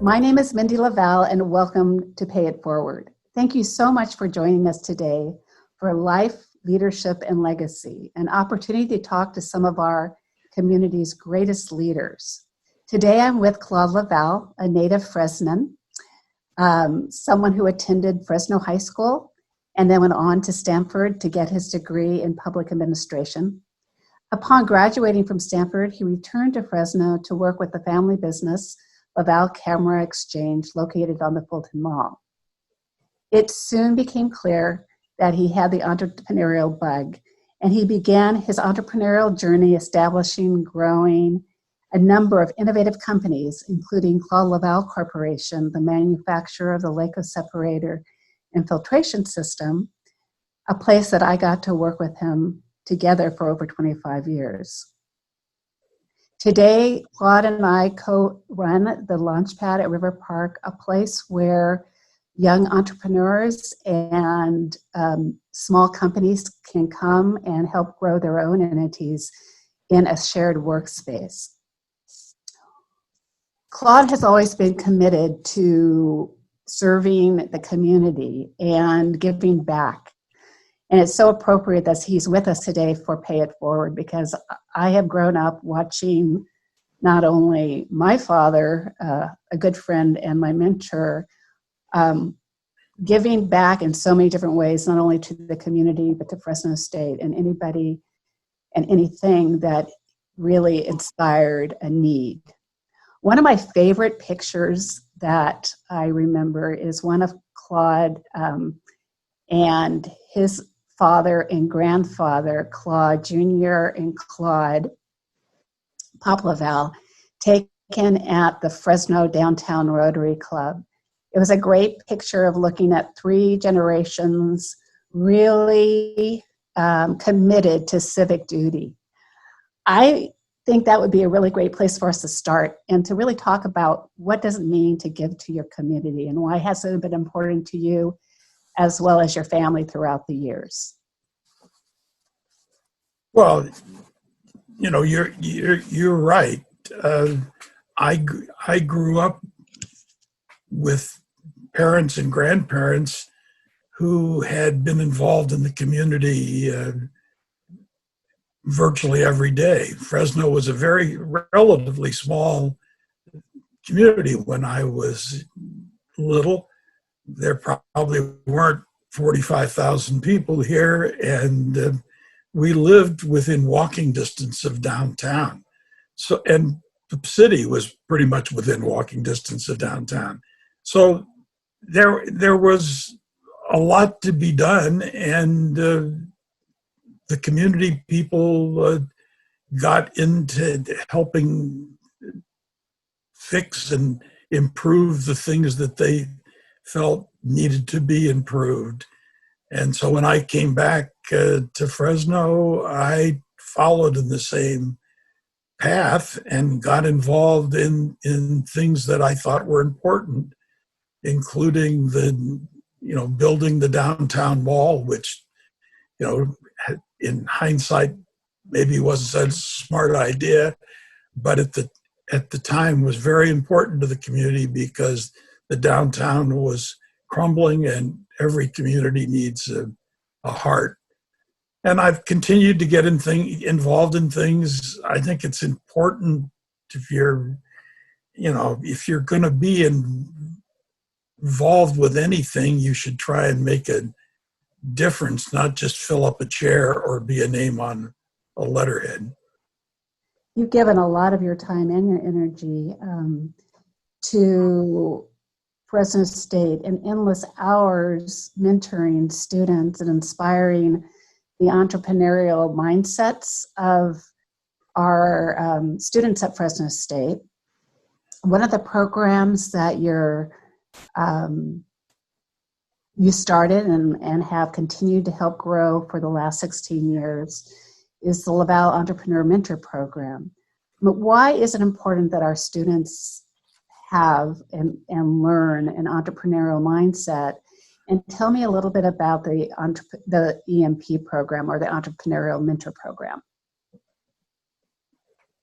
My name is Mindy Laval, and welcome to Pay It Forward. Thank you so much for joining us today for Life, Leadership, and Legacy, an opportunity to talk to some of our community's greatest leaders. Today I'm with Claude Laval, a native Fresnan, someone who attended Fresno High School and then went on to Stanford to get his degree in public administration. Upon graduating from Stanford, he returned to Fresno to work with the family business Laval Camera Exchange located on the Fulton Mall. It soon became clear that he had the entrepreneurial bug, and he began his entrepreneurial journey establishing, growing a number of innovative companies, including Claude Laval Corporation, the manufacturer of the Laco separator and filtration system, a place that I got to work with him together for over 25 years. Today, Claude and I co-run the Launchpad at River Park, a place where young entrepreneurs and small companies can come and help grow their own entities in a shared workspace. Claude has always been committed to serving the community and giving back. And it's so appropriate that he's with us today for Pay It Forward, because I have grown up watching not only my father, a good friend and my mentor, giving back in so many different ways, not only to the community, but to Fresno State and anybody and anything that really inspired a need. One of my favorite pictures that I remember is one of Claude and his father and grandfather, Claude Jr. and Claude Laval, taken at the Fresno Downtown Rotary Club. It was a great picture of looking at three generations really committed to civic duty. I think that would be a really great place for us to start and to really talk about what does it mean to give to your community and why has it been important to you as well as your family throughout the years. Well, you know, you're right. I grew up with parents and grandparents who had been involved in the community virtually every day. Fresno was a very relatively small community when I was little. There probably weren't 45,000 people here, and we lived within walking distance of downtown. So, and the city was pretty much within walking distance of downtown. So there was a lot to be done, and the community people got into helping fix and improve the things that they felt needed to be improved. And so when I came back to Fresno, I followed in the same path and got involved in things that I thought were important, including building the downtown mall, which, in hindsight, maybe wasn't a smart idea, but at the time was very important to the community because the downtown was crumbling and every community needs a heart. And I've continued to get involved in things. I think it's important if you're going to be involved with anything, you should try and make a difference, not just fill up a chair or be a name on a letterhead. You've given a lot of your time and your energy to Fresno State and endless hours mentoring students and inspiring the entrepreneurial mindsets of our students at Fresno State. One of the programs that you started and have continued to help grow for the last 16 years is the Laval Entrepreneur Mentor Program. But why is it important that our students have and learn an entrepreneurial mindset? And tell me a little bit about the EMP program, or the Entrepreneurial Mentor Program.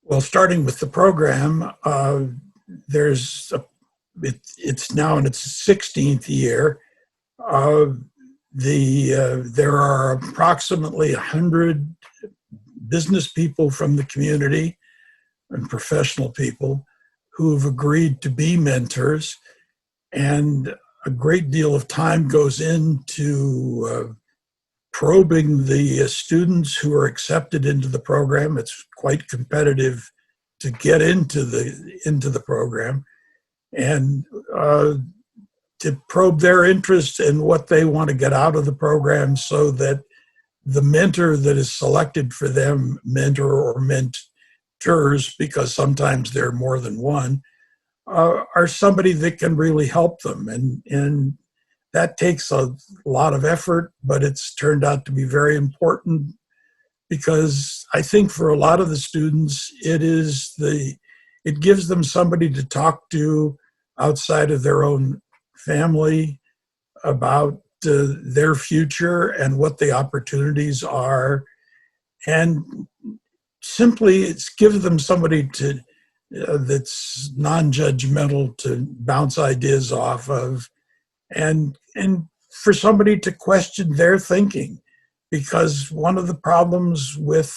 Well, starting with the program, there's it's now in its 16th year. There are approximately 100 business people from the community and professional people who have agreed to be mentors, and a great deal of time goes into probing the students who are accepted into the program. It's quite competitive to get into the program, and to probe their interest in what they want to get out of the program, so that the mentor that is selected for them, mentor or mentors, because sometimes there are more than one, are somebody that can really help them. And that takes a lot of effort, but it's turned out to be very important, because I think for a lot of the students, it gives them somebody to talk to outside of their own family about their future and what the opportunities are, and simply it gives them somebody to that's non-judgmental to bounce ideas off of, and for somebody to question their thinking, because one of the problems with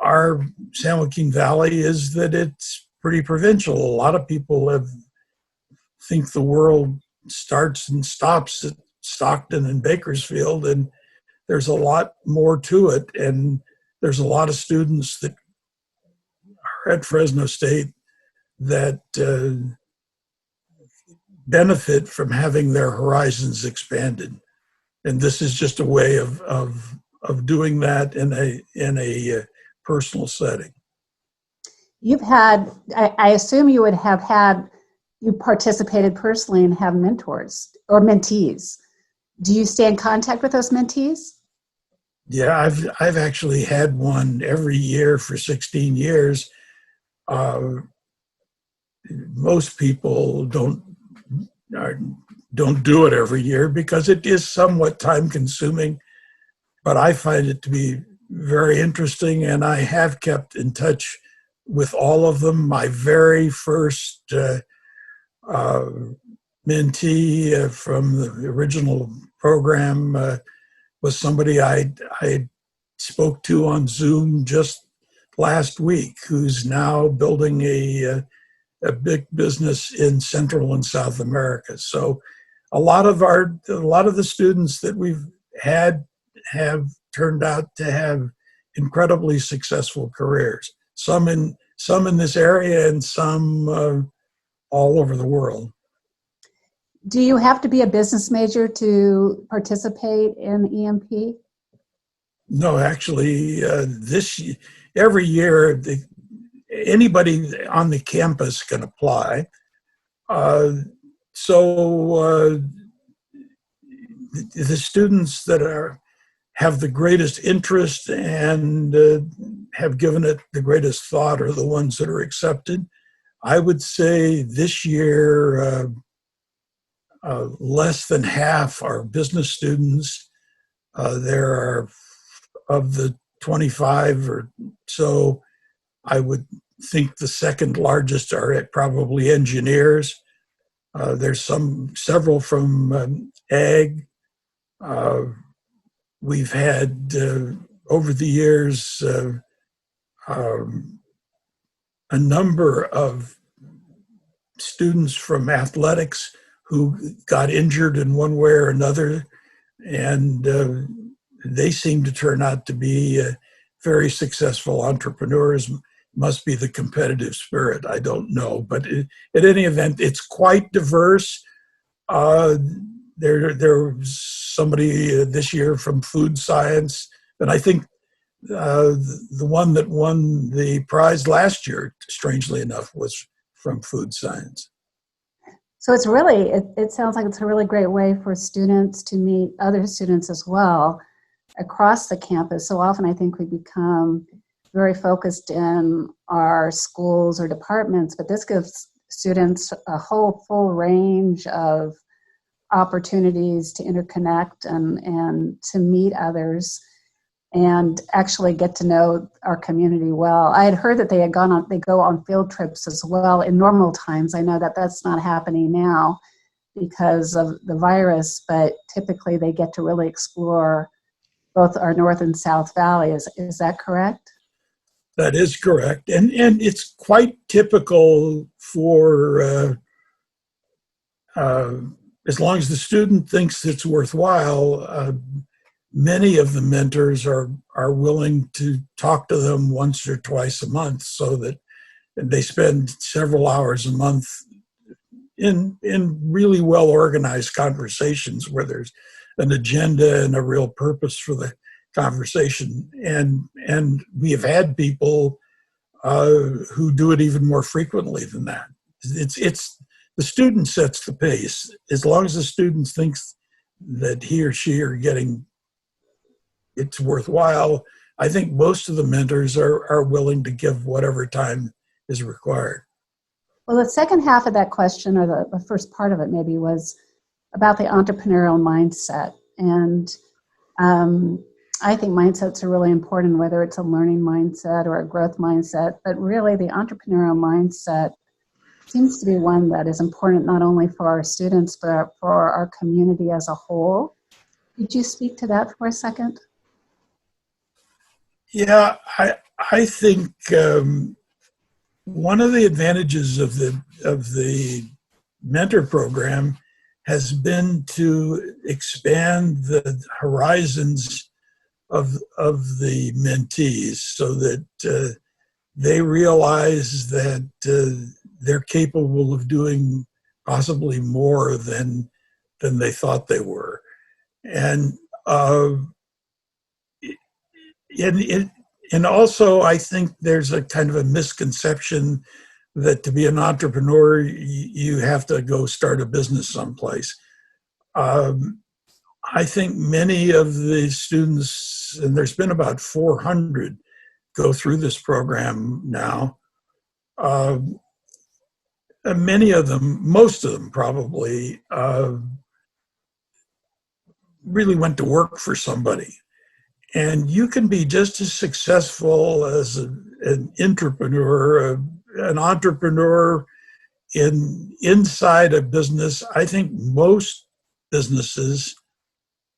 our San Joaquin Valley is that it's pretty provincial. A lot of people think the world starts and stops at Stockton and Bakersfield, and there's a lot more to it. And there's a lot of students that are at Fresno State that benefit from having their horizons expanded. And this is just a way of doing that in a personal setting. You've had, I assume you would have had, you participated personally and have mentors or mentees. Do you stay in contact with those mentees? Yeah, I've actually had one every year for 16 years. Most people don't do it every year because it is somewhat time consuming, but I find it to be very interesting, and I have kept in touch with all of them. My very first mentee from the original program was somebody I spoke to on Zoom just last week, who's now building a big business in Central and South America. So a lot of the students that we've had have turned out to have incredibly successful careers. Some in this area and some all over the world. Do you have to be a business major to participate in EMP? No, actually, every year anybody on the campus can apply. So the students that have the greatest interest and have given it the greatest thought are the ones that are accepted. I would say this year, less than half are business students. There are, of the 25 or so, I would think the second largest are probably engineers. There's several from ag. We've had over the years a number of students from athletics who got injured in one way or another, and they seem to turn out to be very successful entrepreneurs. Must be the competitive spirit, I don't know. But at any event, it's quite diverse. There was somebody this year from food science, and I think the one that won the prize last year, strangely enough, was from food science. So it's really, it sounds like it's a really great way for students to meet other students as well across the campus. So often I think we become very focused in our schools or departments, but this gives students a whole full range of opportunities to interconnect and to meet others. and actually get to know our community well. I had heard that they go on field trips as well in normal times. I know that that's not happening now because of the virus, but typically they get to really explore both our North and South Valley. Is that correct? That is correct. And it's quite typical for, as long as the student thinks it's worthwhile, many of the mentors are willing to talk to them once or twice a month, so that they spend several hours a month in really well organized conversations where there's an agenda and a real purpose for the conversation. And we have had people who do it even more frequently than that. It's the student sets the pace. As long as the student thinks that he or she are getting it's worthwhile, I think most of the mentors are willing to give whatever time is required. Well, the second half of that question, or the first part of it maybe, was about the entrepreneurial mindset. And I think mindsets are really important, whether it's a learning mindset or a growth mindset, but really the entrepreneurial mindset seems to be one that is important not only for our students, but for our community as a whole. Could you speak to that for a second? Yeah, I think one of the advantages of the mentor program has been to expand the horizons of the mentees, so that they realize that they're capable of doing possibly more than they thought they were, and also I think there's a kind of a misconception that to be an entrepreneur you have to go start a business someplace. I think many of the students, and there's been about 400 go through this program now. Many of them, most of them probably, really went to work for somebody. And you can be just as successful as an entrepreneur, an entrepreneur inside a business. I think most businesses,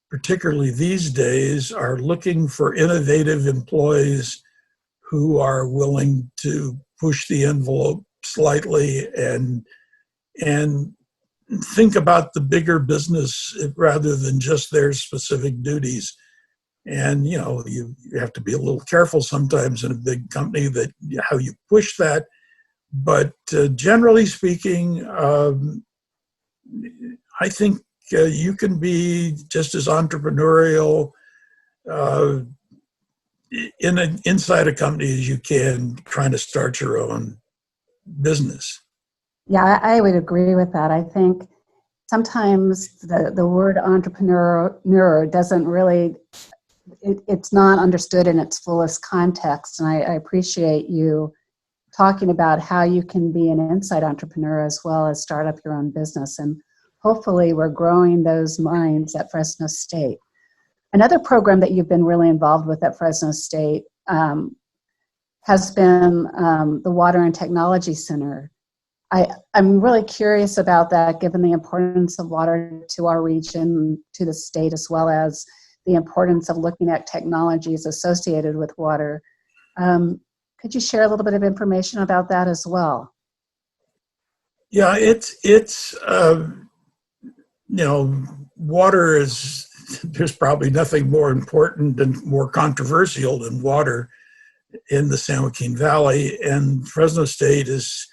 particularly these days, are looking for innovative employees who are willing to push the envelope slightly and think about the bigger business rather than just their specific duties. And you have to be a little careful sometimes in a big company that how you push that. But generally speaking, I think you can be just as entrepreneurial inside a company as you can trying to start your own business. Yeah, I would agree with that. I think sometimes the word entrepreneur doesn't really, it's not understood in its fullest context. And I appreciate you talking about how you can be an inside entrepreneur as well as start up your own business. And hopefully we're growing those minds at Fresno State. Another program that you've been really involved with at Fresno State has been the Water and Technology Center. I'm really curious about that, given the importance of water to our region, to the state, as well as the importance of looking at technologies associated with water. Could you share a little bit of information about that as well? Yeah, it's water is, there's probably nothing more important and more controversial than water in the San Joaquin Valley, and Fresno State has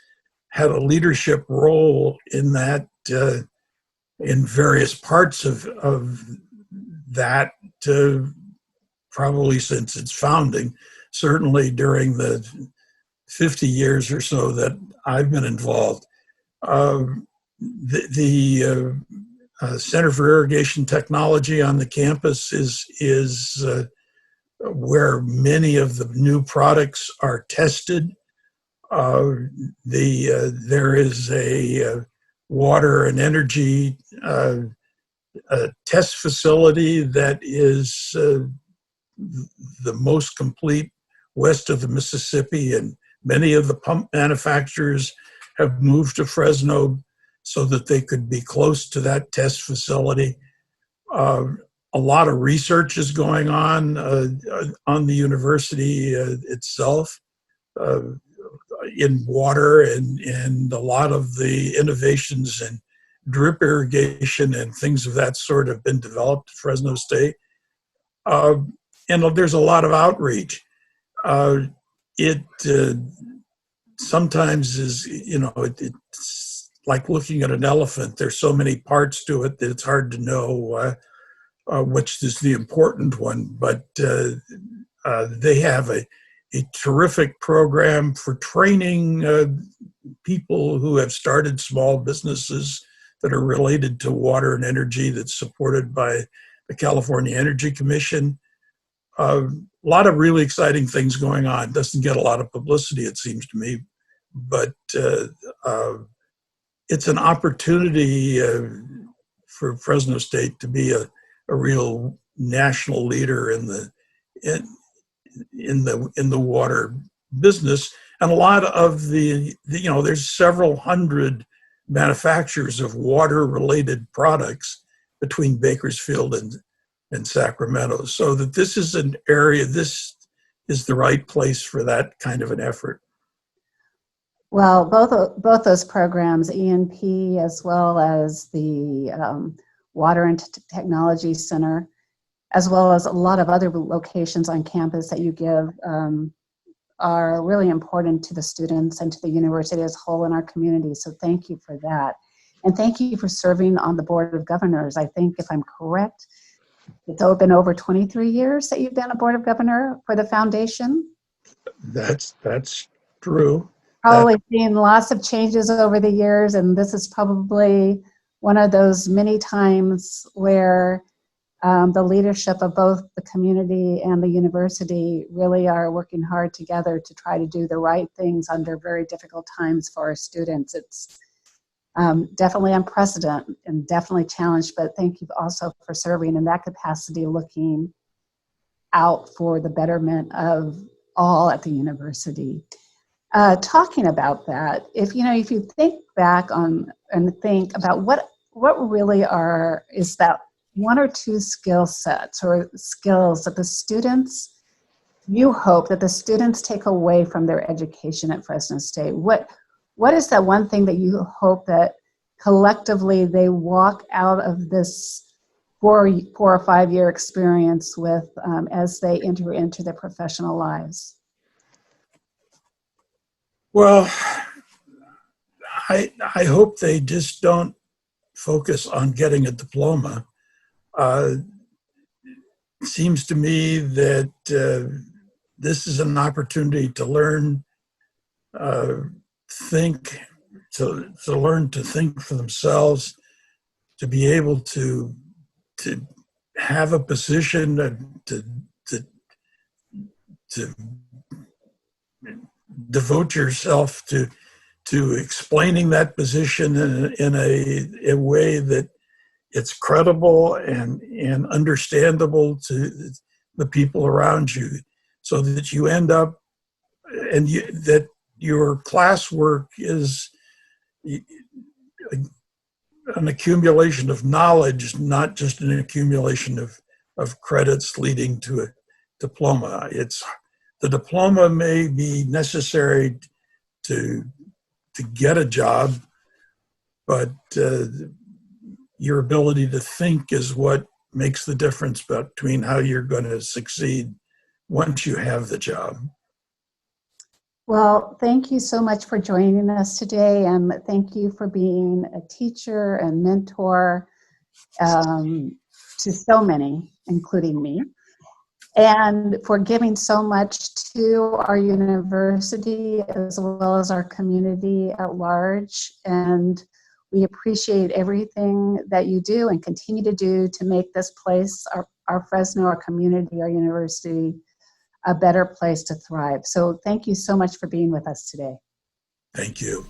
had a leadership role in that, in various parts of that, probably since its founding, certainly during the 50 years or so that I've been involved. The Center for Irrigation Technology on the campus is where many of the new products are tested. There is a water and energy a test facility that is the most complete west of the Mississippi, and many of the pump manufacturers have moved to Fresno so that they could be close to that test facility. A lot of research is going on the university itself in water, and a lot of the innovations in drip irrigation and things of that sort have been developed at Fresno State. And there's a lot of outreach. It sometimes is, it's like looking at an elephant. There's so many parts to it that it's hard to know which is the important one. But they have a terrific program for training people who have started small businesses that are related to water and energy, that's supported by the California Energy Commission. A lot of really exciting things going on. Doesn't get a lot of publicity, it seems to me, but it's an opportunity for Fresno State to be a real national leader in the water business. And a lot of there's several hundred manufacturers of water-related products between Bakersfield and Sacramento. So that this is an area, this is the right place for that kind of an effort. Well, both those programs, ENP as well as the Water and Technology Center, as well as a lot of other locations on campus that you give, are really important to the students and to the university as a whole in our community. So thank you for that. And thank you for serving on the Board of Governors. I think, if I'm correct, it's been over 23 years that you've been a Board of Governor for the foundation. That's true. Probably seen lots of changes over the years, and this is probably one of those many times where the leadership of both the community and the university really are working hard together to try to do the right things under very difficult times for our students. It's definitely unprecedented and definitely challenged, but thank you also for serving in that capacity, looking out for the betterment of all at the university. Talking about that, if you think back on and think about what really is that one or two skill sets or skills that you hope that the students take away from their education at Fresno State. What is that one thing that you hope that collectively they walk out of this 4 or 5 year experience with as they enter into their professional lives? Well, I hope they just don't focus on getting a diploma. It seems to me that this is an opportunity to learn, to learn to think for themselves, to be able to have a position, to devote yourself to explaining that position in a way that it's credible and understandable to the people around you, so that you end up and that your classwork is an accumulation of knowledge, not just an accumulation of credits leading to a diploma. The diploma may be necessary to get a job, but your ability to think is what makes the difference between how you're going to succeed once you have the job. Well, thank you so much for joining us today, and thank you for being a teacher and mentor to so many, including me, and for giving so much to our university as well as our community at large. And we appreciate everything that you do and continue to do to make this place, our Fresno, our community, our university, a better place to thrive. So thank you so much for being with us today. Thank you.